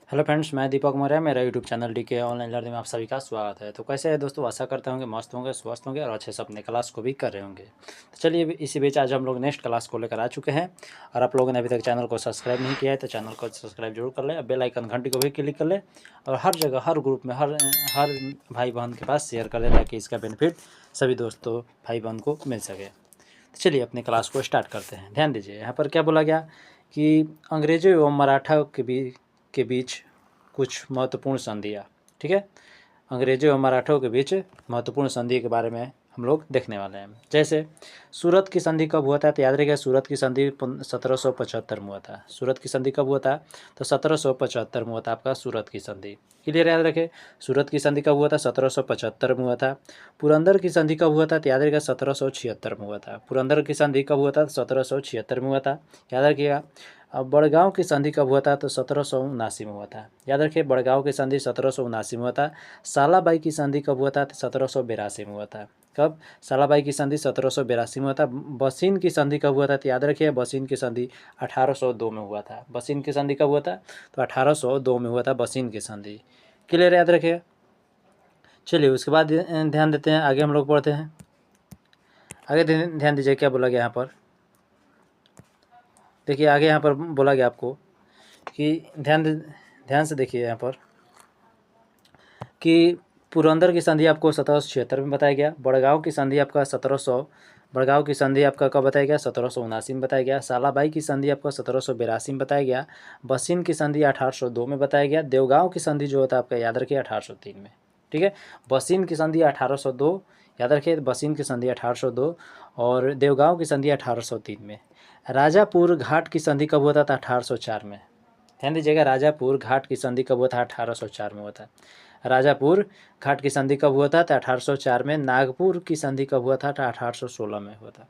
Hello friends, मैं दीपक मौर्य। मेरा YouTube channel DK online learning में आप सभी का स्वागत है। तो कैसे है दोस्तों, आशा करते होंगे मस्त होंगे, स्वस्थ होंगे और अच्छे से अपने क्लास को भी कर रहे होंगे। तो चलिए इसी बीच आज हम लोग नेक्स्ट क्लास को लेकर आ चुके हैं। और आप लोगों ने अभी तक चैनल को सब्सक्राइब नहीं किया है तो चैनल को सब्सक्राइब जरूर कर ले, बेल आइकन घंटी को भी क्लिक कर ले और हर जगह हर ग्रुप में हर भाई बहन के पास शेयर कर ले ताकि इसका बेनिफिट सभी दोस्तों भाई बहन को मिल सके। तो चलिए अपनी क्लास को स्टार्ट करते हैं। ध्यान दीजिए, यहाँ पर क्या बोला गया कि अंग्रेजों एवं मराठा के बीच कुछ महत्वपूर्ण संधियाँ। ठीक है, अंग्रेजों और मराठों के बीच महत्वपूर्ण संधि के बारे में हम लोग देखने वाले हैं। जैसे सूरत की संधि कब हुआ था, तो याद रखिए सूरत की संधि 1775 में हुआ था। सूरत की संधि कब हुआ था, तो 1775 में हुआ था आपका सूरत की संधि। क्लियर, याद रखें सूरत की संधि कब हुआ था, 1775 में हुआ था। पुरंदर की संधि कब हुआ था, तो याद रखिएगा 1776 में हुआ था। पुरंदर की संधि कब हुआ था, 1776 में हुआ था, याद रखिएगा। अब बड़गांव की संधि कब हुआ था, तो 1779 में हुआ था। याद रखिए बड़गांव की संधि 1779 में हुआ था। सालाबाई की संधि कब हुआ था, तो 1782 में हुआ था। कब, सालाबाई की संधि 1782 में हुआ था। बसीन की संधि कब हुआ था, तो याद रखिए बसीन की संधि 1802 में हुआ था। बसीन की संधि कब हुआ था, तो 1802 में हुआ था बसीन की संधि। क्लियर, याद रखिए। चलिए उसके बाद ध्यान देते हैं, आगे हम लोग पढ़ते हैं। आगे ध्यान दीजिए क्या बोला गया यहाँ पर। देखिए आगे यहाँ पर बोला गया आपको कि ध्यान से देखिए यहाँ पर कि पुरंदर की संधि आपको 1776 में बताया गया। बड़गांव की संधि आपका 1700 बड़गांव की संधि आपका कब बताया गया, 1779 में बताया गया। सालाबाई की संधि आपका 1782 में बताया गया। बसीन की संधि 1802 में बताया गया। देवगांव की संधि जो होता है आपका याद रखिए 1803 में। ठीक है, बसीन की संधि 1802, याद रखिए बसीन की संधि 1802 और देवगांव की संधि 1803 में। राजापुर घाट की संधि कब हुआ था, 1804 में। ध्यान दीजिएगा, राजापुर घाट की संधि कब हुआ था, 1804 में हुआ था। राजापुर घाट की संधि कब हुआ था, तो 1804 में। नागपुर की संधि कब हुआ था, तो 1816 में हुआ था।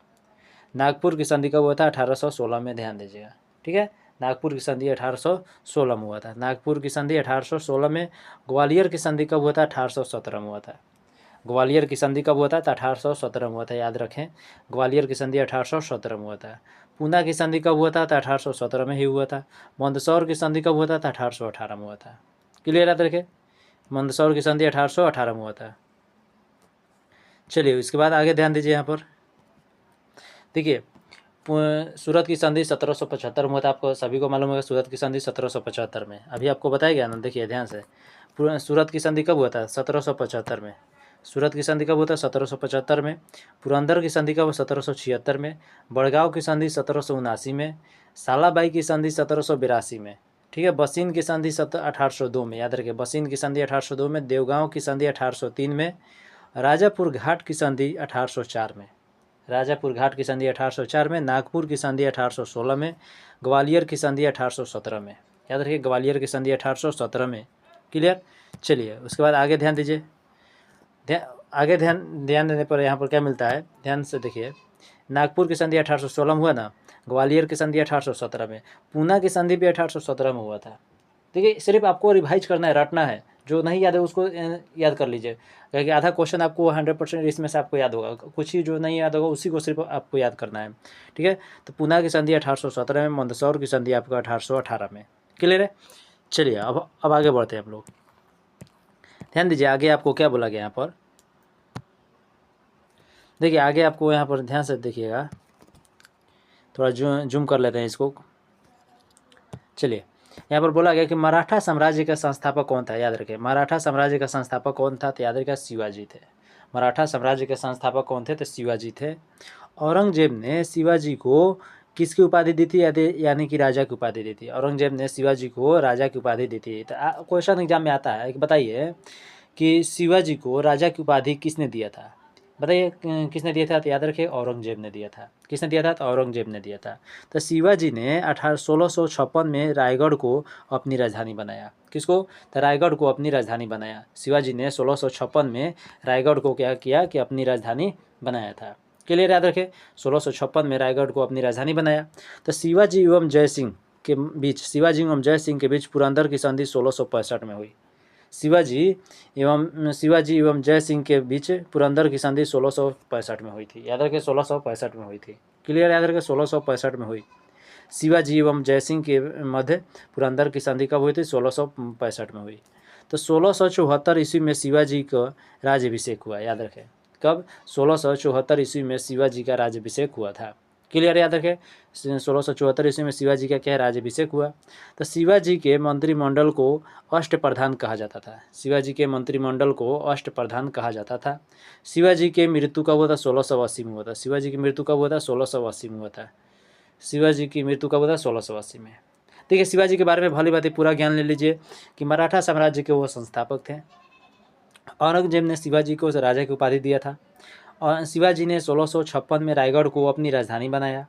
नागपुर की संधि कब हुआ था, 1816 में, ध्यान दीजिएगा। ठीक है, नागपुर की संधि 1816 में हुआ था। नागपुर की संधि 1816 में। ग्वालियर की संधि कब हुआ था, 1817 में हुआ था। ग्वालियर की संधि कब हुआ था, तो 1817 में हुआ था, याद रखें ग्वालियर की संधि 1817 में हुआ था। पूना की संधि कब हुआ था, तो 1817 में ही हुआ था। मंदसौर की संधि कब हुआ था, तो 1818 में हुआ था। क्लियर, याद रखें मंदसौर की संधि 1818 में हुआ था। चलिए उसके बाद आगे ध्यान दीजिए यहाँ पर। देखिए सूरत की संधि 1775 में हुआ था। आपको सभी को मालूम होगा सूरत की संधि 1775 में, अभी आपको बताया गया ना। देखिए ध्यान से, सूरत की संधि कब हुआ था, 1775 में। सूरत की संधि कब हुआ था, 1775 में। पुरंदर की संधि कब, 1776 में। बड़गांव की संधि 1779 में। सालाबाई की संधि 1782 में। ठीक है, बसीन की संधि 1802 में, याद रखिए बसीन की संधि 1802 में। देवगांव की संधि 1803 में। राजापुर घाट की संधि 1804 में। राजापुर घाट की संधि 1804 में। नागपुर की संधि 1816 में। ग्वालियर की संधि 1817 में, याद रखिए ग्वालियर की संधि 1817 में। क्लियर, चलिए उसके बाद आगे ध्यान दीजिए। आगे ध्यान देने पर यहाँ पर क्या मिलता है, ध्यान से देखिए। नागपुर की संधि 1816 में हुआ ना। ग्वालियर की संधि 1817 में। पूना की संधि भी 1817 में हुआ था। देखिए सिर्फ आपको रिवाइज करना है, रटना है। जो नहीं याद है उसको याद कर लीजिए, क्योंकि आधा क्वेश्चन आपको 100% इसमें से आपको याद होगा। कुछ ही जो नहीं याद होगा उसी को सिर्फ आपको याद करना है। ठीक है, तो पूना की संधि 1817 में। मंदसौर की संधि आपको 1818 में। क्लियर है, चलिए अब आगे बढ़ते हैं हम लोग। ध्यान दीजिए आगे आपको क्या बोला गया यहाँ पर। देखिए आगे आपको यहाँ पर ध्यान से देखिएगा, थोड़ा जूम कर लेते हैं इसको। चलिए यहाँ पर बोला गया कि मराठा साम्राज्य का संस्थापक कौन था, याद रखें मराठा साम्राज्य का संस्थापक कौन था, तो याद रखें शिवाजी थे। मराठा साम्राज्य के संस्थापक कौन थे, तो शिवाजी थे। औरंगजेब ने शिवाजी को किसकी उपाधि दी थी, यानी कि राजा की उपाधि दी थी। औरंगजेब ने शिवाजी को राजा की उपाधि दी थी। तो क्वेश्चन एग्जाम में आता है, बताइए कि शिवाजी को राजा की उपाधि किसने दिया था। बताइए किसने दिया था, तो याद रखिए औरंगजेब ने दिया था। किसने दिया था, तो औरंगजेब ने दिया था। तो शिवाजी ने 1656 में रायगढ़ को अपनी राजधानी बनाया। किसको, तो रायगढ़ को अपनी राजधानी बनाया। शिवाजी ने 1656 में रायगढ़ को क्या किया कि अपनी राजधानी बनाया था। क्लियर, याद रखें 1656 में रायगढ़ को अपनी राजधानी बनाया। तो शिवाजी एवं जय सिंह के बीच पुरंदर की संधि 1665 में हुई। शिवाजी एवं जय सिंह के बीच पुरंदर की संधि 1665 में हुई थी। याद रखें 1665 में हुई थी। क्लियर, याद रखें 1665 में हुई। शिवाजी एवं जयसिंह के मध्य पुरंदर की संधि कब हुई थी? 1665 में हुई। तो 1674 ईस्वी में शिवाजी का राज्याभिषेक हुआ, याद रखें। कब? 1674 ईस्वी में शिवाजी का राज्याभिषेक हुआ था। क्लियर, याद रखें। 1674 ईस्वी में शिवाजी का क्या राज्याभिषेक हुआ? तो शिवाजी के मंत्रिमंडल को अष्टप्रधान कहा जाता था। शिवाजी के मंत्रिमंडल को अष्टप्रधान कहा जाता था। शिवाजी के मृत्यु कब हुआ था? 1680 में हुआ था। शिवाजी की मृत्यु कब हुआ था? 1680 में हुआ था। शिवाजी की मृत्यु कब हुआ था? 1680 में। देखिए, शिवाजी के बारे में भली बात पूरा ज्ञान ले लीजिए कि मराठा साम्राज्य के वो संस्थापक थे। औरंगजेब ने शिवाजी को राजा की उपाधि दिया था और शिवाजी ने 1656 में रायगढ़ को अपनी राजधानी बनाया।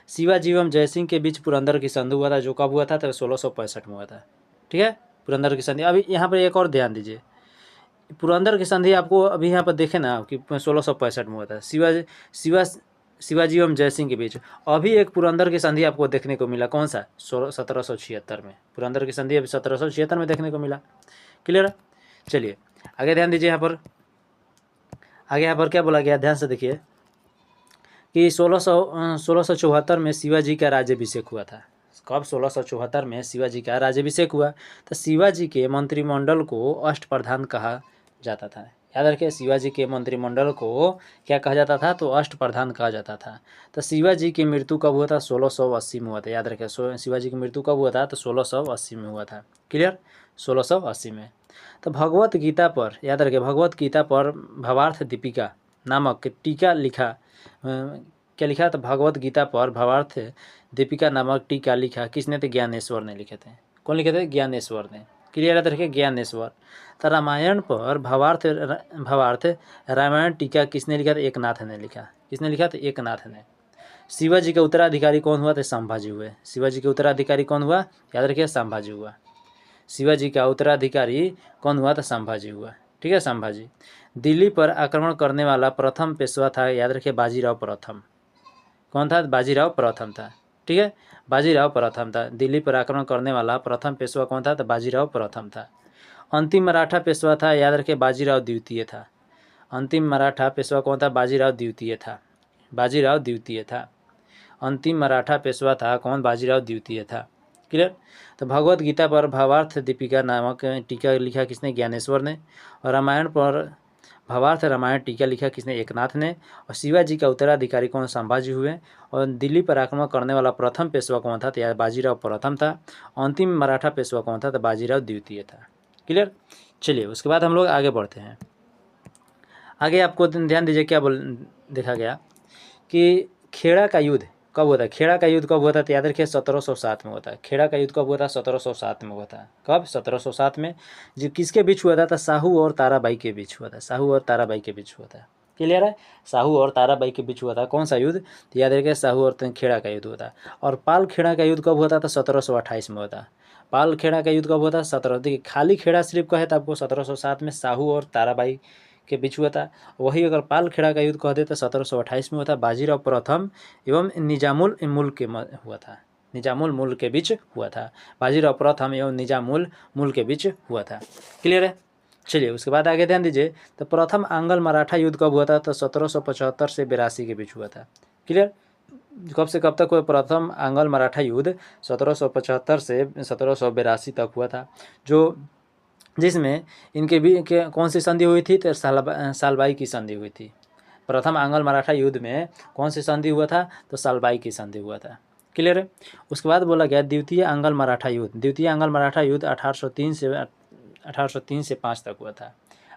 शिवाजी एवं जयसिंह के बीच पुरंदर की संधि हुआ था, जो कब हुआ था? तो 1665 में हुआ था। ठीक है, पुरंदर की संधि। अभी यहाँ पर एक और ध्यान दीजिए, पुरंदर की संधि आपको अभी यहाँ पर देखें ना कि 1665 में हुआ था शिवाजी एवं जयसिंह के बीच। अभी एक पुरंदर की संधि आपको देखने को मिला, कौन सा? 1776 में। पुरंदर की संधि अभी 1776 में देखने को मिला। क्लियर? चलिए आगे ध्यान दीजिए। आगे यहाँ पर क्या बोला गया, ध्यान से देखिए कि 1674 में शिवाजी का राज्याभिषेक हुआ था। कब? 1674 में शिवाजी का राज्याभिषेक हुआ। तो शिवाजी के मंत्रिमंडल को अष्टप्रधान कहा जाता था। याद रखिए, शिवाजी के मंत्रिमंडल को क्या कहा जाता था? तो अष्टप्रधान कहा जाता था। तो शिवाजी की मृत्यु कब हुआ था? 1680 में हुआ था। याद रखिए, शिवाजी की मृत्यु कब हुआ था? तो 1680 में हुआ था। क्लियर? 1680 में। तो भगवत गीता पर, याद रखिए, भगवत गीता पर भावार्थ दीपिका नामक टीका लिखा। क्या लिखा? तो भगवत गीता पर भावार्थ दीपिका नामक टीका लिखा किसने? तो ज्ञानेश्वर ने लिखे थे। कौन लिखे थे? ज्ञानेश्वर ने। क्लियर? याद रखिए, ज्ञानेश्वर। तो रामायण पर भावार्थ रामायण टीका किसने लिखा? तो एकनाथ ने लिखा। किसने लिखा? तो एकनाथ ने। शिवाजी का उत्तराधिकारी कौन हुआ? तो संभाजी हुए। शिवाजी के उत्तराधिकारी कौन हुआ? याद रखिए, संभाजी हुआ। शिवाजी का उत्तराधिकारी कौन हुआ? तो संभाजी हुआ। ठीक है, संभाजी। दिल्ली पर आक्रमण करने वाला प्रथम पेशवा था, याद रखिए, बाजीराव प्रथम। कौन था? बाजीराव प्रथम था। ठीक है, बाजीराव प्रथम था। दिल्ली पर आक्रमण करने वाला प्रथम पेशवा कौन था? तो बाजीराव प्रथम था। अंतिम मराठा पेशवा था, याद रखिए, बाजीराव द्वितीय था। अंतिम मराठा पेशवा कौन था? बाजीराव द्वितीय था। बाजीराव द्वितीय था। अंतिम मराठा पेशवा था कौन? बाजीराव द्वितीय था। क्लियर? तो भगवत गीता पर भावार्थ दीपिका नामक टीका लिखा किसने? ज्ञानेश्वर ने। और रामायण पर भावार्थ रामायण टीका लिखा किसने? एकनाथ ने। और शिवाजी का उत्तराधिकारी कौन? संभाजी हुए। और दिल्ली पर आक्रमण करने वाला प्रथम पेशवा कौन था? तो यार बाजीराव प्रथम था। अंतिम मराठा पेशवा कौन था? तो बाजीराव द्वितीय था। क्लियर? चलिए उसके बाद हम लोग आगे बढ़ते हैं। आगे आपको ध्यान दीजिए, क्या देखा गया कि खेड़ा का युद्ध कब हुआ था? खेड़ा का युद्ध कब हुआ था? तो याद रखिए, 1707 में हुआ था। खेड़ा का युद्ध कब हुआ था? 1707 में हुआ था। कब? 1707 में। जो किसके बीच हुआ था? तो साहू और ताराबाई के बीच हुआ था। साहू और ताराबाई के बीच हुआ था। क्लियर है? साहू और ताराबाई के बीच हुआ था। कौन सा युद्ध? तो याद रखिए, साहू और खेड़ा का युद्ध हुआ था। और पाल खेड़ा का युद्ध कब हुआ था? तो 1728 में हुआ था। पाल खेड़ा का युद्ध कब हुआ था? 17। देखिए, खाली खेड़ा सिर्फ कहे तो आपको 1707 में साहू और ताराबाई के बीच हुआ था। वही अगर पाल खेड़ा का युद्ध कह दे तो 1728 में हुआ था। बाजीराव प्रथम एवं निजामुल मुल्क के हुआ था। निजामुल मुल्क के बीच हुआ था। बाजीराव प्रथम एवं निजामुल मुल्क के बीच हुआ था। क्लियर है? चलिए उसके बाद आगे ध्यान दीजिए। तो प्रथम आंग्ल मराठा युद्ध कब हुआ था? तो 1775 से 82 के बीच हुआ था। क्लियर? कब से कब तक हुआ? प्रथम आंग्ल मराठा युद्ध 1775 से 1782 तक हुआ था, जो जिसमें इनके भी कौन सी संधि हुई थी? तो सालबाई की संधि हुई थी। प्रथम आंग्ल मराठा युद्ध में कौन सी संधि हुआ था? तो सालबाई की संधि हुआ था। क्लियर है? उसके बाद बोला गया द्वितीय आंग्ल मराठा युद्ध। द्वितीय आंग्ल मराठा युद्ध 1803 से 5 तक हुआ था।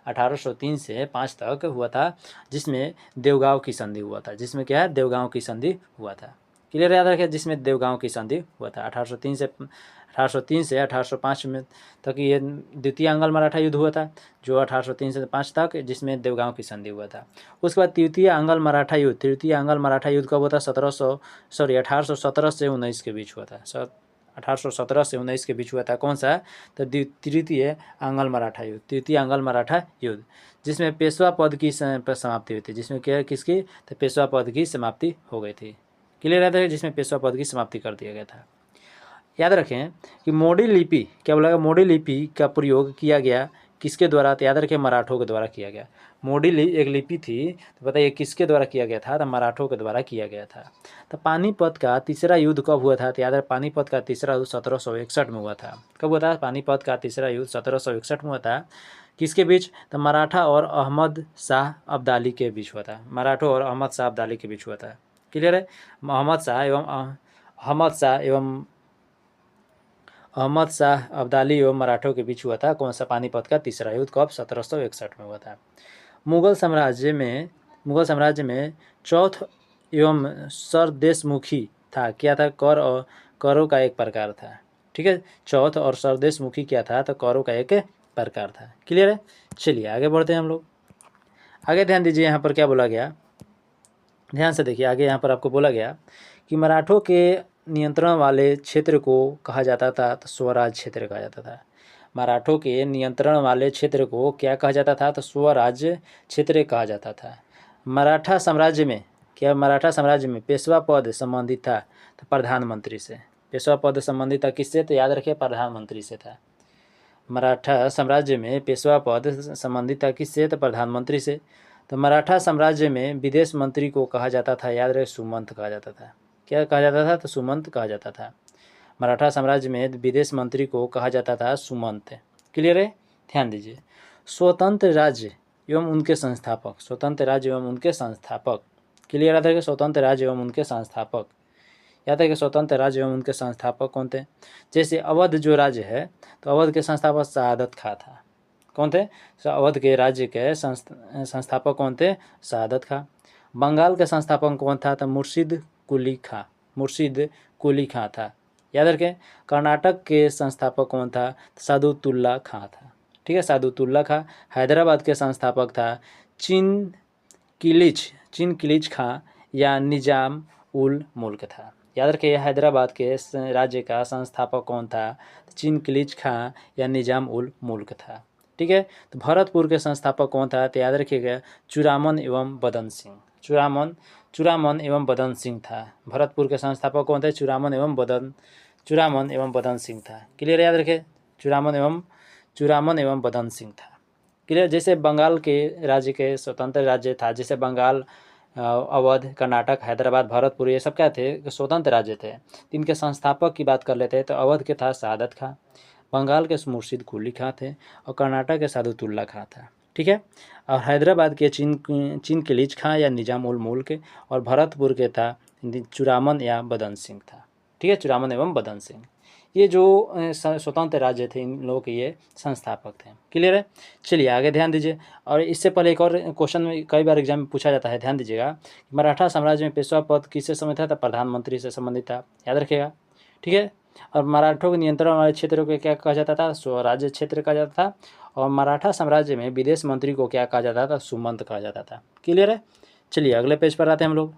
1803 से 5 तक हुआ था, जिसमें देवगांव की संधि हुआ था। जिसमें क्या है? देवगांव की संधि हुआ था। क्लियर? याद रखिए, जिसमें देवगांव की संधि हुआ था। 1803 से 1805 में तक ये द्वितीय आंग्ल मराठा युद्ध हुआ था, जो 1803 से 5 तक, जिसमें देवगांव की संधि हुआ था। उसके बाद तृतीय आंग्ल मराठा युद्ध। तृतीय आंग्ल मराठा युद्ध कब हुआ था? 1817 से 19 के बीच हुआ था। 1817 से 19 के बीच हुआ था। कौन सा? तो तृतीय आंग्ल मराठा युद्ध। तृतीय आंग्ल मराठा युद्ध, जिसमें पेशवा पद की समाप्ति हुई थी। जिसमें क्या किसकी? तो पेशवा पद की समाप्ति हो गई थी। क्लियर रहता है? जिसमें पेशवा पद की समाप्ति कर दिया गया था। याद रखें कि मोडी लिपि, क्या बोला गया? मोडी लिपि का प्रयोग किया गया किसके द्वारा? तो याद रखिए मराठों के द्वारा किया गया। मोडी एक लिपि थी, तो बताइए किसके द्वारा किया गया था? तो मराठों के द्वारा किया गया था। तो पानीपत का तीसरा युद्ध कब हुआ था? तो याद है पानीपत का तीसरा युद्ध 1761 में हुआ था। कब हुआ था? पानीपत का तीसरा युद्ध 1761 में हुआ था। किसके बीच? तो मराठा और अहमद शाह अब्दाली के बीच हुआ था। मराठों और अहमद शाह अब्दाली के बीच हुआ था। क्लियर है? अहमद शाह अब्दाली एवं मराठों के बीच हुआ था। कौन सा? पानीपत का तीसरा युद्ध। कब? 1761 में हुआ था। मुगल साम्राज्य में चौथ एवं सरदेशमुखी था। क्या था? कर और करों का एक प्रकार था। ठीक है, चौथ और सरदेशमुखी क्या था? तो करों का एक प्रकार था। क्लियर है? चलिए आगे बढ़ते हैं हम लोग। आगे ध्यान दीजिए, यहाँ पर क्या बोला गया, ध्यान से देखिए। आगे यहाँ पर आपको बोला गया कि मराठों के नियंत्रण वाले क्षेत्र को कहा जाता था तो स्वराज क्षेत्र कहा जाता था। मराठों के नियंत्रण वाले क्षेत्र को क्या कहा जाता था? तो स्वराज्य क्षेत्र कहा जाता था। मराठा साम्राज्य में पेशवा पद संबंधित था तो प्रधानमंत्री से। पेशवा पद संबंधित था किससे? तो याद रखिए प्रधानमंत्री से था। मराठा साम्राज्य में पेशवा पद संबंधित था किससे? तो प्रधानमंत्री से। तो मराठा साम्राज्य में विदेश मंत्री को कहा जाता था, याद रहे, सुमंत कहा जाता था। क्या कहा जाता था? तो सुमंत कहा जाता था। मराठा साम्राज्य में विदेश मंत्री को कहा जाता था सुमंत। क्लियर है? ध्यान दीजिए। स्वतंत्र राज्य एवं उनके संस्थापक। क्लियर आता है कि स्वतंत्र राज्य एवं उनके संस्थापक। याद है कि स्वतंत्र राज्य एवं उनके संस्थापक कौन थे? जैसे अवध जो राज्य है, तो अवध के संस्थापक शहादत खां था। कौन थे? अवध के राज्य के संस्थापक कौन थे? शहादत खां। बंगाल के संस्थापक कौन था? तो मुर्शिद कुली खां था। याद रखें। कर्नाटक के संस्थापक कौन था? सादुतुल्ला खां था। ठीक है, सादुतुल्ला खां। हैदराबाद के संस्थापक था चिन किलिच खां या निजाम उल मुल्क था। याद रखिए, हैदराबाद के राज्य का संस्थापक कौन था? चिन किलिच खां या निजाम उल मुल्क था। ठीक है। तो भरतपुर के संस्थापक कौन था? तो याद रखिएगा चूड़ामन एवं बदन सिंह था। भरतपुर के संस्थापक कौन थे? चूड़ामन एवं बदन सिंह था। क्लियर? याद रखे, चूड़ामन एवं बदन सिंह था। क्लियर? जैसे बंगाल के राज्य के स्वतंत्र राज्य था, जैसे बंगाल, अवध, कर्नाटक, हैदराबाद, भरतपुर, ये सब क्या थे? स्वतंत्र राज्य थे। इनके संस्थापक की बात कर लेते हैं तो अवध के था शहादत खां, बंगाल के मुर्शिद कुली खां थे और कर्नाटक के सादुतुल्ला खां था। ठीक है। और हैदराबाद के चिन किलिच खां या निजाम उल मुल्क और भरतपुर के था चूड़ामन या बदन सिंह था। ठीक है, चूड़ामन एवं बदन सिंह, ये जो स्वतंत्र राज्य थे, इन लोगों के ये संस्थापक थे। क्लियर है? चलिए आगे ध्यान दीजिए। और इससे पहले एक और क्वेश्चन में कई बार एग्जाम में पूछा जाता है, ध्यान दीजिएगा। मराठा साम्राज्य में पेशवा पद किससे संबंधित था? तो प्रधानमंत्री से संबंधित था। याद रखिएगा। ठीक है। और मराठों के नियंत्रण वाले क्षेत्रों को क्या कहा जाता था? स्वराज्य क्षेत्र कहा जाता था। और मराठा साम्राज्य में विदेश मंत्री को क्या कहा जाता था? सुमंत कहा जाता था। क्लियर है? चलिए अगले पेज पर आते हैं हम लोग।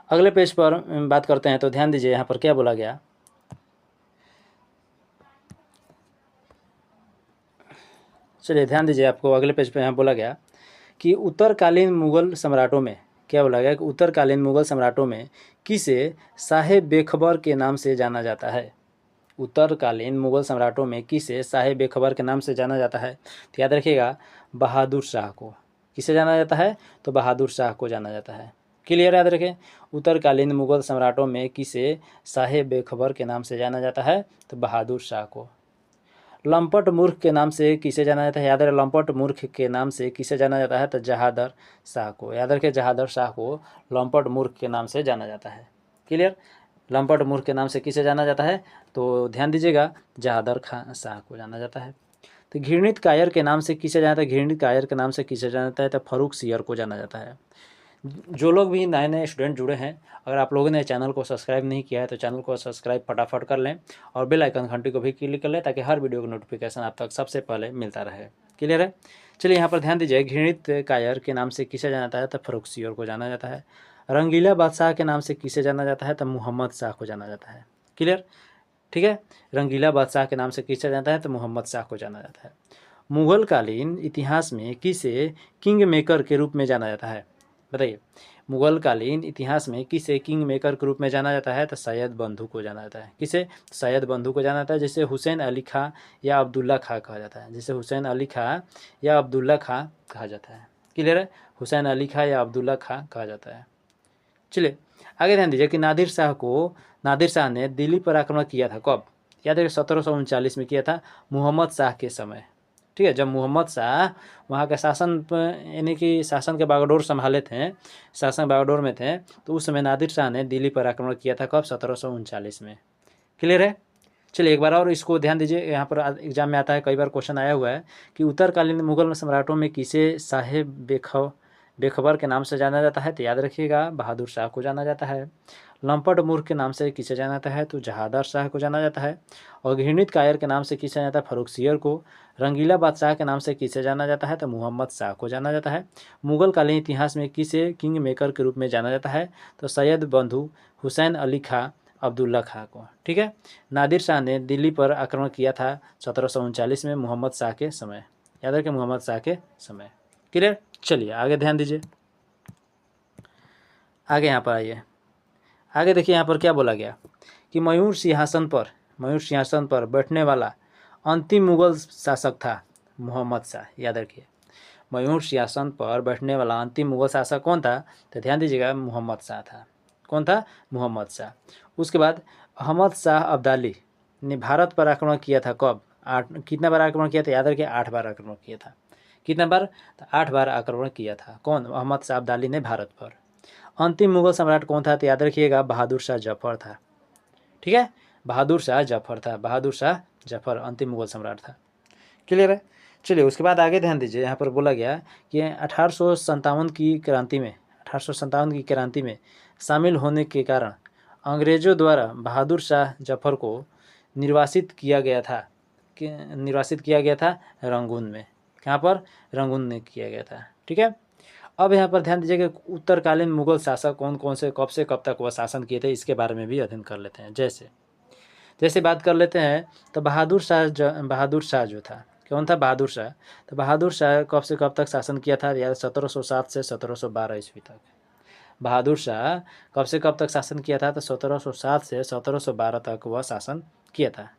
अगले पेज पर बात करते हैं तो ध्यान दीजिए, यहाँ पर क्या बोला गया। चलिए ध्यान दीजिए, आपको अगले पेज पर यहाँ बोला गया कि उत्तरकालीन मुगल सम्राटों में क्या बोला गया कि उत्तरकालीन मुगल सम्राटों में किसे साहेब बेखबर के नाम से जाना जाता है? उत्तरकालीन मुगल सम्राटों में किसे साहेब बेखबर के नाम से जाना जाता है? तो याद रखिएगा बहादुर शाह को। किसे जाना जाता है? तो बहादुर शाह को जाना जाता है। क्लियर? याद रखें, उत्तरकालीन मुगल सम्राटों में किसे साहेब बेखबर के नाम से जाना जाता है? तो बहादुर शाह को। लंपट मूर्ख के नाम से किसे जाना जाता है? याद रखें, लंपट मूर्ख के नाम से किसे जाना जाता है? तो जहादर शाह को। याद रखें, जहादर शाह को लंपट मूर्ख के नाम से जाना जाता है। क्लियर? लंपट मूर्ख के नाम से किसे जाना जाता है? तो ध्यान दीजिएगा, जहादर शाह को जाना जाता है। तो घृणित कायर के नाम से किसे जाना जाता है? घृणित कायर के नाम से किसे जाना जाता है? तो फर्रुख सियर को जाना जाता है। जो लोग भी नए नए स्टूडेंट जुड़े हैं, अगर आप लोगों ने चैनल को सब्सक्राइब नहीं किया है तो चैनल को सब्सक्राइब फटाफट कर लें और बेल आइकन घंटी को भी क्लिक कर लें ताकि हर वीडियो का नोटिफिकेशन आप तक सबसे पहले मिलता रहे। क्लियर है? चलिए यहाँ पर ध्यान दीजिए, घृणित कायर के नाम से किसे जाना जाता है? तो फर्रुख सियर को जाना जाता है। रंगीला बादशाह के नाम से किसे जाना जाता है? तो मोहम्मद शाह को जाना जाता है। क्लियर? ठीक है। रंगीला बादशाह के नाम से किसे जाना जाता है? तो मोहम्मद शाह को जाना जाता है। मुगल कालीन इतिहास में किसे किंग मेकर के रूप में जाना जाता है? बताइए। मुगलकालीन इतिहास में किसे किंग मेकर के रूप में जाना जाता है? तो सैयद बंधु को जाना जाता है। किसे? सैयद बंधु को जाना जाता है, जिसे हुसैन अली खां या अब्दुल्ला खां कहा जाता है, जिसे हुसैन अली खां या अब्दुल्ला खां कहा जाता है। क्लियर है? हुसैन अली खां या अब्दुल्ला खां कहा जाता है। चलिए आगे ध्यान दीजिए कि नादिर शाह ने दिल्ली पर आक्रमण किया था कब? याद रखिए 1739 में किया था, मुहम्मद शाह के समय। ठीक है, जब मुहम्मद शाह वहाँ का शासन यानी कि शासन के बागडोर संभाले थे, शासन बागडोर में थे, तो उस समय नादिर शाह ने दिल्ली पर आक्रमण किया था कब? 1739 में। क्लियर है? चलिए एक बार और इसको ध्यान दीजिए, यहाँ पर एग्जाम में आता है, कई बार क्वेश्चन आया हुआ है कि उत्तरकालीन मुगल सम्राटों में किसे साहेब बेखबर के नाम से जाना जाता है? तो याद रखिएगा बहादुर शाह को जाना जाता है। लंपट मूर्ख के नाम से किसे जाना जाता है? तो जहादर शाह को जाना जाता है। और घृणित कायर के नाम से किसे जाना जाता है? फर्रुखसियर को। रंगीला बादशाह के नाम से किसे जाना जाता है? तो मोहम्मद शाह को जाना जाता है। मुगल कालीन इतिहास में किसे किंग मेकर के रूप में जाना जाता है? तो सैयद बंधु, हुसैन अली खां, अब्दुल्ला खां को। ठीक है, नादिर शाह ने दिल्ली पर आक्रमण किया था 1739 में मोहम्मद शाह के समय। याद रखें, मोहम्मद शाह के समय। क्लियर? चलिए आगे ध्यान दीजिए, आगे यहाँ पर आइए, आगे देखिए यहाँ पर क्या बोला गया कि मयूर सिंहासन पर बैठने वाला अंतिम मुगल शासक था मोहम्मद शाह। याद रखिए, मयूर सिंहासन पर बैठने वाला अंतिम मुगल शासक कौन था? तो ध्यान दीजिएगा, मोहम्मद शाह था। कौन था? मोहम्मद शाह। उसके बाद अहमद शाह अब्दाली ने भारत पर आक्रमण किया था कब? कितना बार आक्रमण किया था? याद रखिए 8 बार आक्रमण किया था। कितना बार? तो 8 बार आक्रमण किया था। कौन? अहमद शाह अब्दाली ने भारत पर। अंतिम मुगल सम्राट कौन था? तो याद रखिएगा बहादुर शाह जफर था। ठीक है, बहादुर शाह जफर था। बहादुर शाह जफर अंतिम मुगल सम्राट था। क्लियर है? चलिए उसके बाद आगे ध्यान दीजिए, यहाँ पर बोला गया कि 1857 की क्रांति में शामिल होने के कारण अंग्रेजों द्वारा बहादुर शाह जफर को निर्वासित किया गया था रंगून में। कहाँ पर? रंगून में किया गया था। ठीक है, अब यहाँ पर ध्यान दीजिए कि उत्तरकालीन मुगल शासक कौन कौन से कब से कब तक वह शासन किए थे, इसके बारे में भी अध्ययन कर लेते हैं। जैसे बात कर लेते हैं तो बहादुर शाह जो था, कौन था? बहादुर शाह। तो बहादुर शाह कब से कब तक शासन किया था? यार 1707 से 1712 ईस्वी तक। बहादुर शाह कब से कब तक शासन किया था? तो 1707 से 1712 तक वह शासन किया था।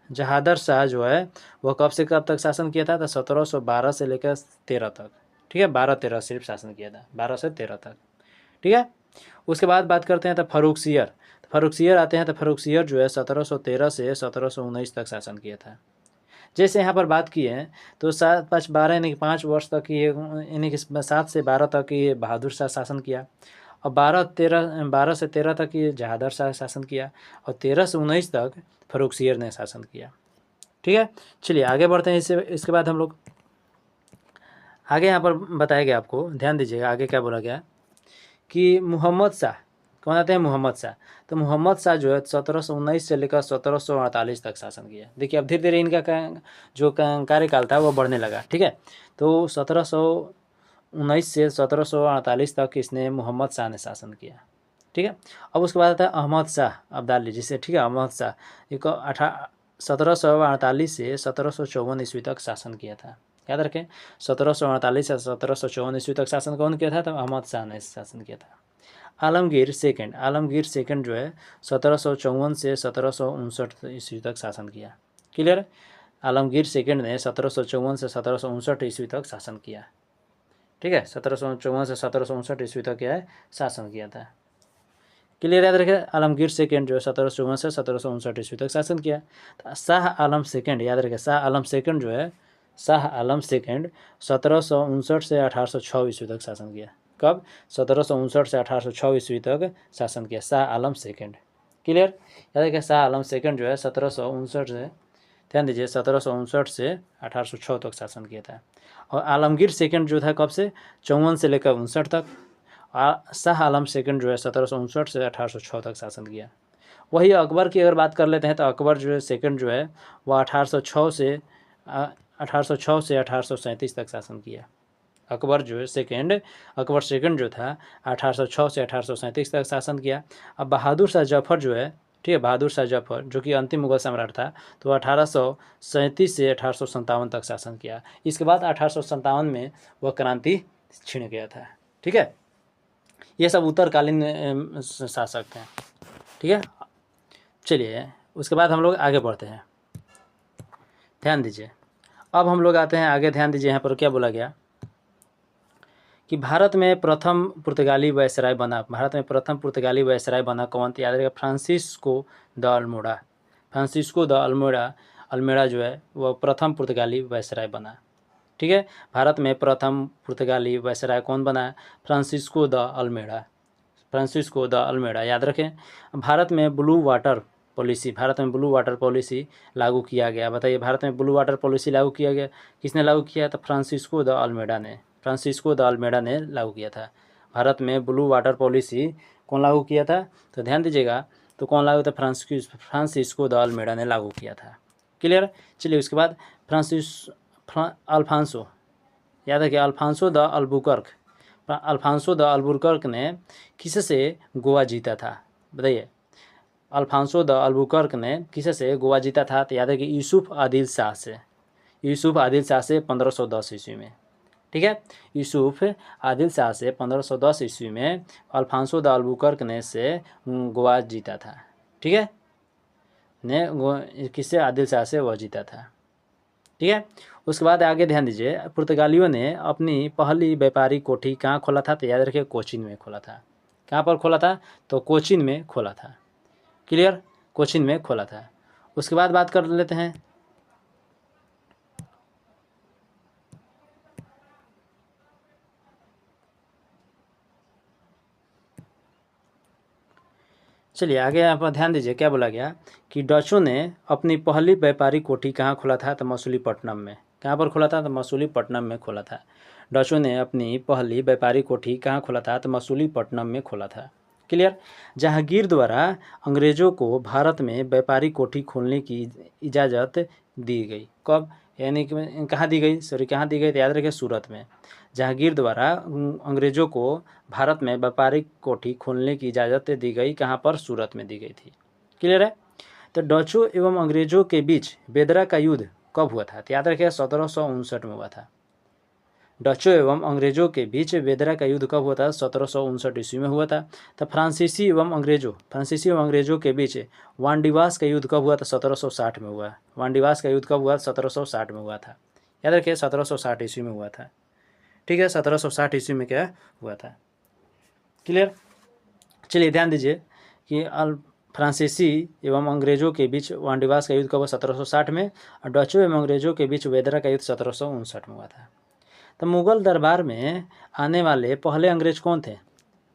जहादर शाह जो है वह कब से कब तक शासन किया था? तो 1712 से लेकर 13 तक। ठीक है, 12-13 सिर्फ शासन किया था, 12 से 13 तक। ठीक है, उसके बाद बात करते हैं तो फर्रुखसियर आते हैं। तो फर्रुखसियर जो है 1713 से 1719 तक शासन किया था। जैसे यहाँ पर बात की है तो 7-5-12 यानी कि 5 वर्ष तक ये, यानी कि 7 से 12 तक ये बहादुर शाह शासन किया, और 12 से 13 तक ये जहादर शाह शासन किया, और 13 से 19 तक फर्रुखसियर ने शासन किया। ठीक है, चलिए आगे बढ़ते हैं। इसके बाद हम लोग आगे यहाँ पर बताया गया, आपको ध्यान दीजिएगा आगे क्या बोला गया कि मुहम्मद शाह कौन आते हैं? मुहम्मद शाह। तो मुहम्मद शाह जो है 1719 से लेकर 1748 तक शासन किया। देखिए अब धीरे धीरे इनका जो कार्यकाल था वो बढ़ने लगा। ठीक है, तो 1719 से 1748 तक इसने मुहम्मद शाह ने शासन किया। ठीक है, अब उसके बाद आता है अहमद शाह अब्दाली जिसे, ठीक है, अहमद शाह 1748 से 1754 ईस्वी तक शासन किया था। याद रखें, 1748 से 1754 ईस्वी तक शासन कौन किया था? तो अहमद शाह ने शासन किया था। आलमगीर सेकंड जो है 1754 से 1759 ईस्वी तक शासन किया। क्लियर? आलमगीर सेकंड ने 1754 से 1759 ईस्वी तक शासन किया। ठीक है, 1754 से 1759 ईस्वी तक क्या है? शासन किया था। क्लियर? याद रखें, आलमगीर सेकंड जो है 1754 से 1759 ईस्वी तक शासन किया। शाह आलम सेकंड, याद रखें, शाह आलम सेकंड 1759 से 1806 ईस्वी तक शासन किया। कब? 1759 से 1806 ईस्वी तक शासन किया शाह आलम सेकंड। क्लियर? याद रखें, शाह आलम सेकंड जो है 1759 से, ध्यान दीजिए, 1759 से 1806 तक शासन किया था। और आलमगीर सेकंड जो था कब से? 54 से लेकर 59 तक। शाह आलम सेकंड जो है 1759 से 1806 तक शासन किया। वही अकबर की अगर बात कर लेते हैं तो अकबर जो है सेकंड जो है वह 1806 से 1837 तक शासन किया। अकबर सेकंड जो था 1806 से 1837 तक शासन किया। अब बहादुर शाह जफर जो है, ठीक है, बहादुर शाह जफर जो कि अंतिम मुगल सम्राट था, तो 1837 से 1857 तक शासन किया। इसके बाद 1857 में वह क्रांति छिड़ गया था। ठीक है, ये सब उत्तरकालीन शासक थे। ठीक है, चलिए उसके बाद हम लोग आगे बढ़ते हैं। ध्यान दीजिए, अब हम लोग आते हैं आगे। ध्यान दीजिए यहाँ पर क्या बोला गया कि भारत में प्रथम पुर्तगाली वायसराय बना। भारत में प्रथम पुर्तगाली वायसराय बना कौन? याद रखिएगा, Francisco de Almeida. Francisco de Almeida जो है वह प्रथम पुर्तगाली वायसराय बना। ठीक है, भारत में प्रथम पुर्तगाली वायसराय कौन बना? Francisco de Almeida. Francisco de Almeida, याद रखें। भारत में ब्लू वाटर पॉलिसी, भारत में ब्लू वाटर पॉलिसी लागू किया गया। बताइए, भारत में ब्लू वाटर पॉलिसी लागू किया गया, किसने लागू किया? तो फ्रांसिस्को द अल्मेड़ा ने। फ्रांसिस्को द अल्मेड़ा ने लागू किया था। भारत में ब्लू वाटर पॉलिसी कौन लागू किया था? तो ध्यान दीजिएगा, तो कौन लागू था? फ्रांसिस्को द अल्मेड़ा ने लागू किया था। क्लियर? चलिए उसके बाद अल्फांसो, याद है कि अल्फांसो द अल्बुकर्क ने किससे गोवा जीता था? बताइए, अल्फांसो द अल्बुकर्क ने किससे गोवा जीता था? तो याद है कि यूसुफ आदिल शाह से। यूसुफ आदिल शाह से 1510 ईस्वी में। ठीक है, यूसुफ आदिल शाह से 1510 ईस्वी में अल्फांसो द अल्बुकर्क ने से गोवा जीता था। ठीक है, ने किससे? आदिल शाह से वह जीता था। ठीक है, उसके बाद आगे ध्यान दीजिए, पुर्तगालियों ने अपनी पहली व्यापारी कोठी कहाँ खोला था? तो याद रखिए, कोचीन में खोला था। कहाँ पर खोला था? तो कोचीन में खोला था। क्लियर? कोचीन में खोला था। उसके बाद बात कर लेते हैं, चलिए आगे यहाँ पर ध्यान दीजिए, क्या बोला गया कि डचों ने अपनी पहली व्यापारी कोठी कहाँ खोला था? तो मसूलीपट्टनम में। कहाँ पर खोला था? तो मसूलीपट्टनम में खोला था। डचों ने अपनी पहली व्यापारी कोठी कहाँ खोला था? तो मसूलीपट्टनम में खोला था। क्लियर? जहांगीर द्वारा अंग्रेजों को भारत में व्यापारी कोठी खोलने की इजाज़त दी गई। कब? यानी कि कहाँ दी गई? कहाँ दी गई? तो याद रखिए, सूरत में। जहांगीर द्वारा अंग्रेजों को भारत में व्यापारिक कोठी खोलने की इजाज़त दी गई। कहाँ पर? सूरत में दी गई थी। क्लियर है? तो डचों एवं अंग्रेजों के बीच बेदरा का युद्ध कब हुआ था? तो याद रखिए, 1759 में हुआ था। डचों एवं अंग्रेजों के बीच बेदरा का युद्ध कब हुआ था? 1759 ईस्वी में हुआ था। तो फ्रांसीसी एवं अंग्रेजों के बीच वानडिवास का युद्ध कब हुआ था? 1760 में हुआ। वानडिवास का युद्ध कब हुआ? 1760 में हुआ था। याद रखिए, 1760 ईस्वी में हुआ था। ठीक है, 1760 ईस्वी में क्या हुआ था? क्लियर? चलिए ध्यान दीजिए कि फ्रांसीसी एवं अंग्रेजों के बीच वानडिवास का युद्ध कब हुआ? 1760 में। और डचों एवं अंग्रेजों के बीच वेदरा का युद्ध 1759 में हुआ था। तो मुगल दरबार में आने वाले पहले अंग्रेज कौन थे?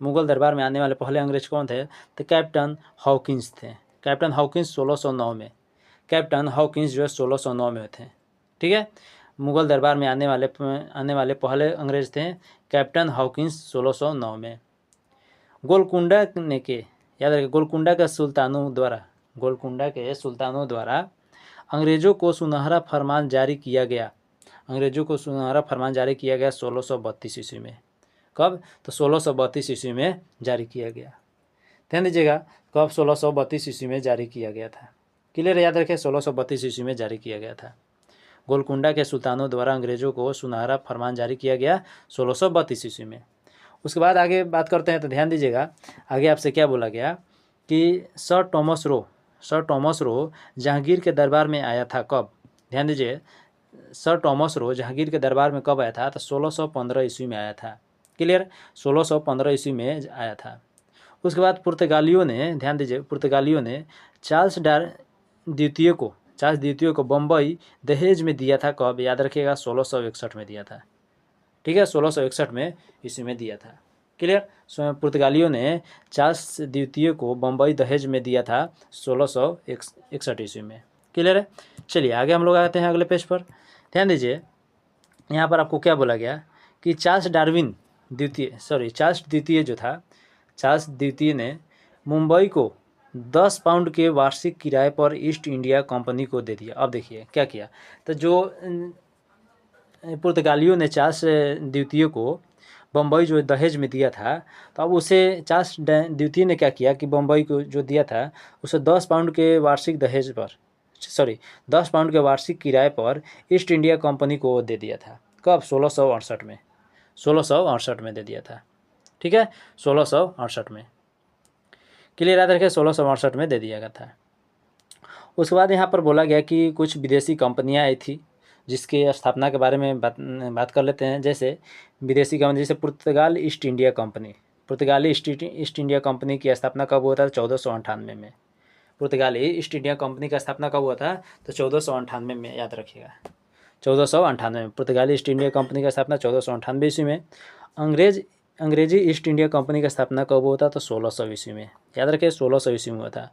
मुगल दरबार में आने वाले पहले अंग्रेज कौन थे? तो कैप्टन हॉकिंस थे। कैप्टन हॉकिंस 1609 में। कैप्टन हॉकिंस जो है 1609 में थे। ठीक है, मुगल दरबार में आने वाले पहले अंग्रेज थे कैप्टन हॉकिंस 1609 में। गोलकुंडा ने के, याद रखिए, गोलकुंडा के सुल्तानों द्वारा अंग्रेजों को सुनहरा फरमान जारी किया गया। अंग्रेजों को सुनहरा फरमान जारी किया गया 1632 ईस्वी में। कब? तो 1632 ईस्वी में जारी किया गया। ध्यान दीजिएगा, कब? 1632 ईस्वी में जारी किया गया था। क्लियर? याद रखें, 1632 ईस्वी में जारी किया गया था। गोलकुंडा के सुल्तानों द्वारा अंग्रेजों को सुनहरा फरमान जारी किया गया 1632 ईस्वी में। उसके बाद आगे बात करते हैं, तो ध्यान दीजिएगा, आगे आपसे क्या बोला गया कि सर टॉमस रो जहांगीर के दरबार में आया था। कब? ध्यान दीजिए, सर टॉमस रो जहांगीर के दरबार में कब आया था? तो 1615 ईस्वी में आया था। क्लियर? 1615 ईस्वी में आया था। उसके बाद पुर्तगालियों ने, ध्यान दीजिए, पुर्तगालियों ने चार्ल्स द्वितीय को बम्बई दहेज में दिया था। कब? याद रखिएगा, 1661 में दिया था। ठीक है, 1661 में ईस्वी में दिया था। क्लियर? पुर्तगालियों ने चार्ल्स द्वितीय को बम्बई दहेज में दिया था 1661 ईस्वी में। क्लियर है? चलिए आगे हम लोग आते हैं अगले पेज पर। ध्यान दीजिए, यहाँ पर आपको क्या बोला गया कि चार्ल्स द्वितीय ने मुंबई को 10 पाउंड के वार्षिक किराए पर ईस्ट इंडिया कंपनी को दे दिया। अब देखिए क्या किया, तो जो पुर्तगालियों ने चार्ल्स द्वितीय को बम्बई जो दहेज में दिया था, तो अब उसे चार्ल्स द्वितीय ने क्या किया कि बम्बई को जो दिया था उसे 10 पाउंड के वार्षिक किराए पर ईस्ट इंडिया कंपनी को दे दिया था। कब? 1668 में। 1668 में दे दिया था। ठीक है, 1668 में। क्लियर याद रखें, 1668 में दे दिया गया था। उसके बाद यहाँ पर बोला गया कि कुछ विदेशी कंपनियाँ आई थी जिसकी स्थापना के बारे में बात कर लेते हैं। जैसे विदेशी कंपनी, जैसे पुर्तगाल ईस्ट इंडिया कंपनी। पुर्तगाली ईस्ट इंडिया कंपनी की स्थापना कब हुआ था? 1498 में। पुर्तगाली ईस्ट इंडिया कंपनी का स्थापना कब हुआ था? तो 1498 में, याद रखिएगा, 1498 में पुर्तगाली ईस्ट इंडिया कंपनी का स्थापना 1498 ईस्वी में। अंग्रेजी ईस्ट इंडिया कंपनी का स्थापना कब हुआ था? तो 1600 ईस्वी में। याद रखिए, 1600 ईस्वी में हुआ था।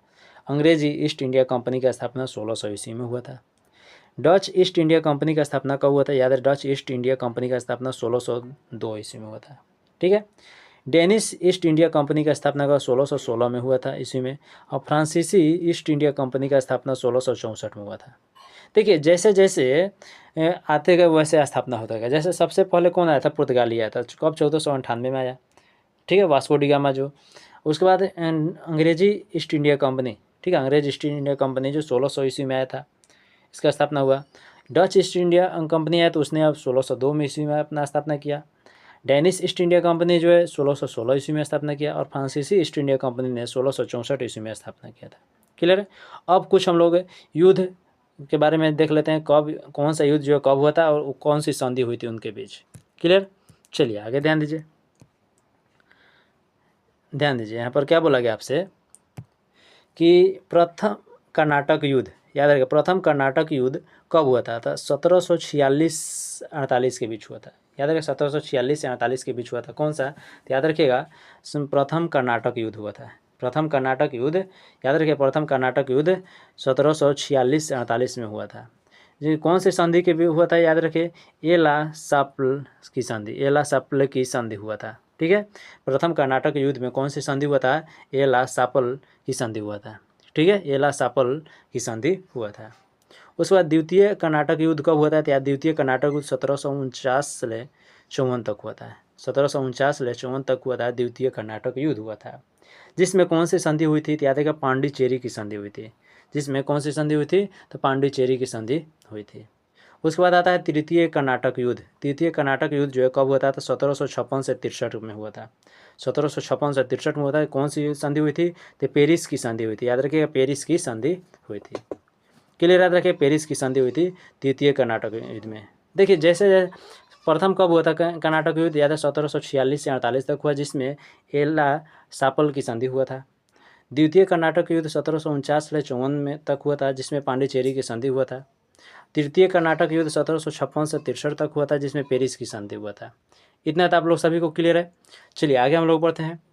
अंग्रेजी ईस्ट इंडिया कंपनी का स्थापना 1600 ईस्वी में हुआ था। डच ईस्ट इंडिया कंपनी का स्थापना कब हुआ था? याद है, डच ईस्ट इंडिया कंपनी का स्थापना 1602 ईस्वी में हुआ था। ठीक है। डेनिश ईस्ट इंडिया कंपनी का स्थापना का 1616 में हुआ था ईस्वी में। और फ्रांसीसी ईस्ट इंडिया कंपनी का स्थापना 1664 में हुआ था। देखिए, जैसे जैसे आते गए वैसे स्थापना होता गया। जैसे सबसे पहले कौन आया था? पुर्तगाली आया था। कब? 1498 में आया। ठीक है, वास्को डी गामा जो। उसके बाद अंग्रेजी ईस्ट इंडिया कंपनी, ठीक है, अंग्रेज ईस्ट इंडिया कंपनी जो 1600 ईस्वी में आया था, इसका स्थापना हुआ। डच ईस्ट इंडिया कंपनी आया तो उसने अब 1602 में ईस्वी में अपना स्थापना किया। डेनिश ईस्ट इंडिया कंपनी जो है 1616 ईस्वी में स्थापना किया। और फ्रांसीसी ईस्ट इंडिया कंपनी ने 1664 ईस्वी में स्थापना किया था। क्लियर है। अब कुछ हम लोग युद्ध के बारे में देख लेते हैं, कब कौन सा युद्ध जो है कब हुआ था और कौन सी संधि हुई थी उनके बीच। क्लियर। चलिए आगे ध्यान दीजिए, ध्यान दीजिए। यहाँ पर क्या बोला गया आपसे कि प्रथम कर्नाटक युद्ध, याद रखिए, प्रथम कर्नाटक युद्ध कब हुआ था? तो 1746-48 के बीच हुआ था। याद रखिए, 1746 से 48 के बीच हुआ था। कौन सा? तो याद रखिएगा, प्रथम कर्नाटक युद्ध हुआ था। प्रथम कर्नाटक युद्ध, याद रखिए, प्रथम कर्नाटक युद्ध 1746 से 48 में हुआ था। जी, कौन से संधि के भी हुआ था? याद रखिए, एला सापल की संधि, एला सापल की संधि हुआ था। ठीक है, प्रथम कर्नाटक युद्ध में कौन सी संधि हुआ था? एला सापल की संधि हुआ था। ठीक है, एला सापल की संधि हुआ था। उसके बाद द्वितीय कर्नाटक युद्ध कब हुआ था? तो द्वितीय कर्नाटक युद्ध 1749 से 54 तक हुआ था। 1749 से 54 तक हुआ था, द्वितीय कर्नाटक युद्ध हुआ था। जिसमें कौन सी संधि हुई थी? याद है, पांडिचेरी की संधि हुई थी। जिसमें कौन सी संधि हुई थी? तो पांडिचेरी की संधि हुई थी। उसके बाद आता है तृतीय कर्नाटक युद्ध। तृतीय कर्नाटक युद्ध जो है कब हुआ था? तो 1756 से 63 में हुआ था। 1756 से 63 में हुआ था। कौन सी संधि हुई थी? तो पेरिस की संधि हुई थी। याद रखिएगा, पेरिस की संधि हुई थी। क्लियर, याद रखिए, पेरिस की संधि हुई थी तृतीय कर्नाटक युद्ध में। देखिए, जैसे प्रथम कब हुआ था कर्नाटक युद्ध? याद है, 1746 से 48 तक हुआ, जिसमें एला सापल की संधि हुआ था। द्वितीय कर्नाटक युद्ध 1749 से 54 में तक हुआ था, जिसमें पांडिचेरी की संधि हुआ था। तृतीय कर्नाटक युद्ध 1756 से 63 तक हुआ था, जिसमें पेरिस की संधि हुआ था। इतना तो आप लोग सभी को क्लियर है। चलिए आगे हम लोग बढ़ते हैं।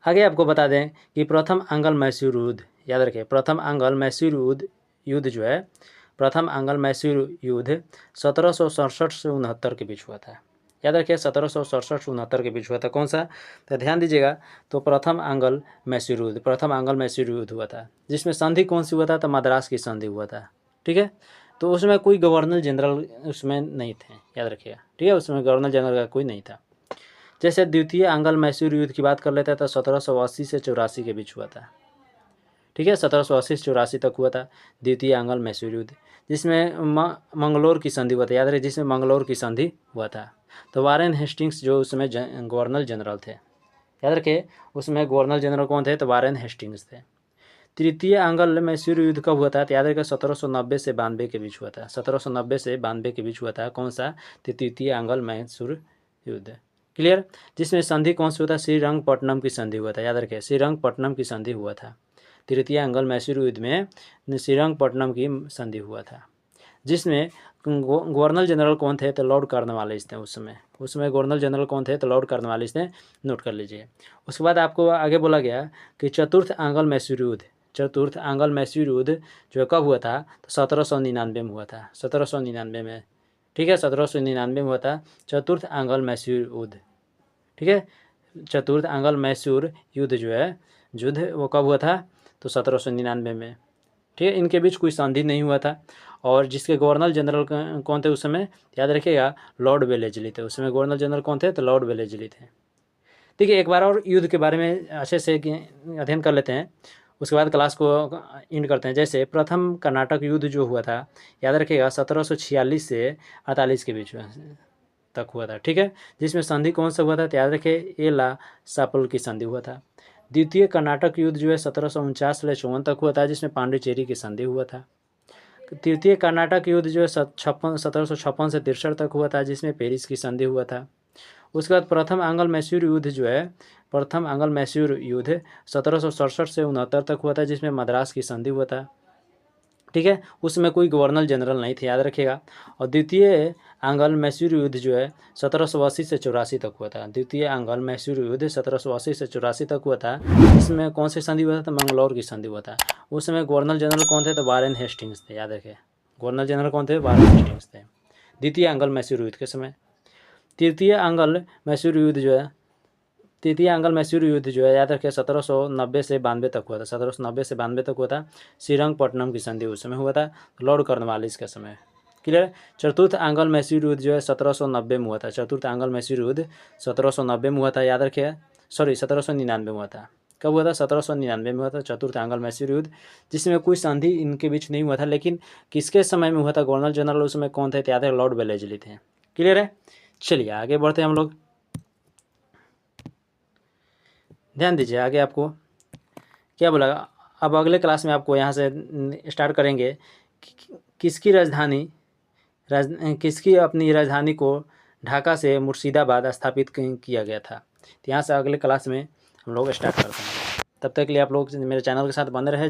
आगे आपको बता दें कि प्रथम आंग्ल मैसूर युद्ध, याद रखें, प्रथम आंग्ल मैसूर युद्ध जो है, प्रथम आंग्ल मैसूर युद्ध 1767 से 69 के बीच हुआ था। याद रखिए, 1767 से 69 के बीच हुआ था। कौन सा? तो ध्यान दीजिएगा, तो प्रथम आंग्ल मैसूर युद्ध, प्रथम आंग्ल मैसूर युद्ध हुआ था। जिसमें संधि कौन सी हुआ था? तो मद्रास की संधि हुआ था। ठीक है, तो उसमें कोई गवर्नर जनरल उसमें नहीं थे, याद रखिएगा। ठीक है, उसमें गवर्नर जनरल का कोई नहीं था। जैसे द्वितीय आंग्ल मैसूर युद्ध की बात कर लेते हैं तो 1780 से 84 के बीच हुआ था। ठीक है, 1780 से 84 तक हुआ था द्वितीय आंग्ल मैसूर युद्ध, जिसमें मंगलोर की संधि हुआ था। याद रखिए, जिसमें मंगलोर की संधि हुआ था। तो वारेन हेस्टिंग्स जो उसमें गवर्नर जनरल थे। याद रखिए, उसमें गवर्नर जनरल कौन थे? तो वारेन हेस्टिंग्स थे। तृतीय आंग्ल मैसूर युद्ध कब हुआ था? तो याद रखिए, 1790 से 92 के बीच हुआ था। 1790 से 92 के बीच हुआ था। कौन सा? तो तृतीय आंग्ल मैसूर युद्ध। क्लियर। जिसमें संधि कौन सी हुआ था? श्रीरंगपट्टनम की संधि हुआ था। याद रखिए, श्रीरंगपट्टनम की संधि हुआ था। तृतीय आंग्ल मैसूर युद्ध में श्रीरंगपट्टनम की संधि हुआ था, जिसमें गवर्नर जनरल कौन थे? तो लॉर्ड कॉर्नवालिस थे उस समय गवर्नर जनरल कौन थे? तो लॉर्ड कॉर्नवालिस थे। नोट कर लीजिए। उसके बाद आपको आगे बोला गया कि चतुर्थ आंग्ल मैसूर युद्ध, चतुर्थ आंग्ल मैसूर युद्ध जो कब हुआ था? तो 1799 में हुआ था। 1799 में। ठीक है, 1799 में हुआ था चतुर्थ आंग्ल मैसूर युद्ध। ठीक है, चतुर्थ आंग्ल मैसूर युद्ध जो है युद्ध वो कब हुआ था? तो 1799 में। ठीक है, इनके बीच कोई संधि नहीं हुआ था। और जिसके गवर्नर जनरल कौन थे उस समय? याद रखिएगा, लॉर्ड वेलेस्ली थे। उस समय गवर्नर जनरल कौन थे? तो लॉर्ड वेलेस्ली थे। देखिए, एक बार और युद्ध के बारे में अच्छे से अध्ययन कर लेते हैं, उसके बाद क्लास को एंड करते हैं। जैसे प्रथम कर्नाटक युद्ध जो हुआ था, याद रखिएगा, 1746 से 48 के बीच हुआ। तक हुआ था। ठीक है, जिसमें संधि कौन सा हुआ था, तो याद रखिए एला सापल की संधि हुआ था। द्वितीय कर्नाटक युद्ध जो है 1749 से 54 तक हुआ था, जिसमें पांडिचेरी की संधि हुआ था। तृतीय कर्नाटक युद्ध जो है 1756 से 63 तक हुआ था, जिसमें पेरिस की संधि हुआ था। उसके बाद प्रथम आंग्ल मैसूर युद्ध जो है, प्रथम आंग्ल मैसूर युद्ध 1767 से 69 तक हुआ था, जिसमें मद्रास की संधि हुआ था। ठीक है, उसमें कोई गवर्नर जनरल नहीं थे, याद रखिएगा। और द्वितीय आंग्ल मैसूर युद्ध जो है 1780 से 84 तक हुआ था। द्वितीय आंग्ल मैसूर युद्ध 1780 से 84 तक हुआ था। इसमें कौन सी संधि हुआ था, तो मंगलौर की संधि हुआ था। उस समय गवर्नर जनरल कौन थे, तो वारेन हेस्टिंग्स थे, याद रखें। गवर्नर जनरल कौन थे, वारेन हेस्टिंग्स थे, द्वितीय आंग्ल मैसूर युद्ध के समय। तृतीय आंग्ल मैसूर युद्ध जो है, तृतीय आंग्ल मैसूर युद्ध जो है, याद रखिए 1790 से 92 तक हुआ था। 1790 से 92 तक हुआ था। श्रीरंगपट्टनम की संधि उस समय हुआ था, लॉर्ड कॉर्नवालिस के समय। क्लियर। चतुर्थ आंग्ल मैसूर युद्ध जो है 1790 में हुआ था। चतुर्थ आंग्ल मैसूर युद्ध 1790 में हुआ था, याद रखिए। सॉरी 1799 में हुआ था। कब हुआ था, 1799 में हुआ था चतुर्थ आंग्ल मैसूर युद्ध, जिसमें कोई संधि इनके बीच नहीं हुआ था। लेकिन किसके समय में हुआ था, गवर्नर जनरल उस समय कौन थे, याद है, लॉर्ड वेलेस्ली थे। क्लियर है। चलिए आगे बढ़ते हैं हम लोग। ध्यान दीजिए आगे आपको क्या बोला। अब अगले क्लास में आपको यहाँ से स्टार्ट करेंगे किसकी राजधानी किसकी अपनी राजधानी को ढाका से मुर्शिदाबाद स्थापित किया गया था। तो यहाँ से अगले क्लास में हम लोग स्टार्ट करते हैं। तब तक के लिए आप लोग मेरे चैनल के साथ बने रहे।